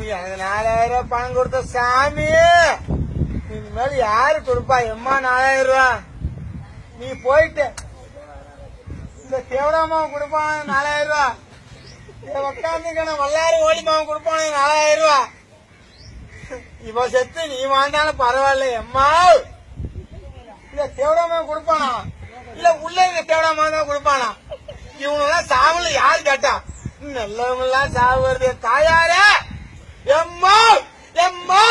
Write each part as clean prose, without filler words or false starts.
எனக்கு 4000 ரூபாய் பணம் கொடுத்த சாமி, இனிமேல் யாரு கொடுப்பா? எம்மா 4000 ரூபாய் நீ போயிட்டு இந்த தேவடாமாவை கொடுப்பான் 4000 ரூபாய். உட்காந்துக்கணும் வல்லாறு ஓடிமாவை கொடுப்பானு 4000 ரூபாய். இப்ப செத்து நீ வாழ்ந்தாலும் பரவாயில்ல எம்மா. இல்ல தேவடாமாவை கொடுப்பானா? இல்ல உள்ள இருக்க தேவடாமா தான் கொடுப்பானா? இவனுலாம் சாவுல யாரு கேட்டா? நல்லவங்க எல்லாம் சாவு வருது தாயாரே. எம்மா எம்மா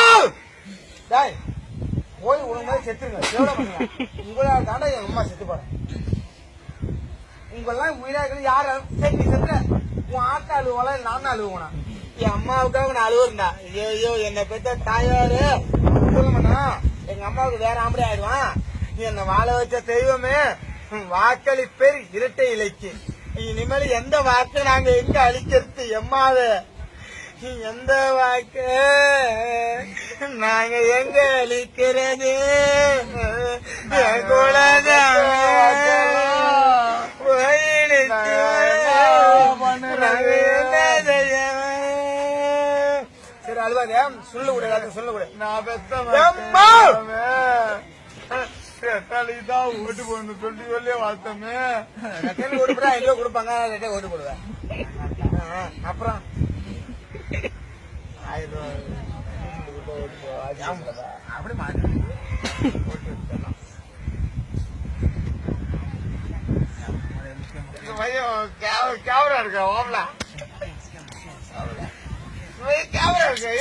போய் ஒழுங்காக செத்துருங்க. தேவடாமா உங்களா தாண்டா என் அம்மா செத்து போறேன். உங்கெல்லாம் உயிராக யாரும் சரி நீ செத்துற. உன் ஆட்டா அழுவல நானும் அழுவுனா? என் அம்மாவுக்காக நான் அழுவுறா. ஐயோ என்னை பெற்ற தாயாரு சொல்லுங்கண்ணா, எங்க அம்மாவுக்கு வேற ஆம்பளை ஆயிடுவான். நீ என்ன வாழ வச்ச தெய்வமே, வாக்களி பேர் இரட்டை இலைக்கு. இனிமேல் எந்த வாக்கு நாங்க எங்க அழிக்கிறது? எம்மாவே எந்த வாக்கு நாங்க எங்க அழிக்கிறது? சரி அழுவாங்க, சொல்ல கூட சொல்ல கூட. நான் தான் ஓட்டு போடணும் சொல்லி சொல்லி வாழ்த்தமே. ஓட்டு போட்டா எங்க கொடுப்பாங்க? ஓட்டு போடுவேன். அப்புறம் 1000 ரூபாய் அப்படி மாற்றி கேமரா இருக்கா? ஓம்ல கேமரா இருக்கா?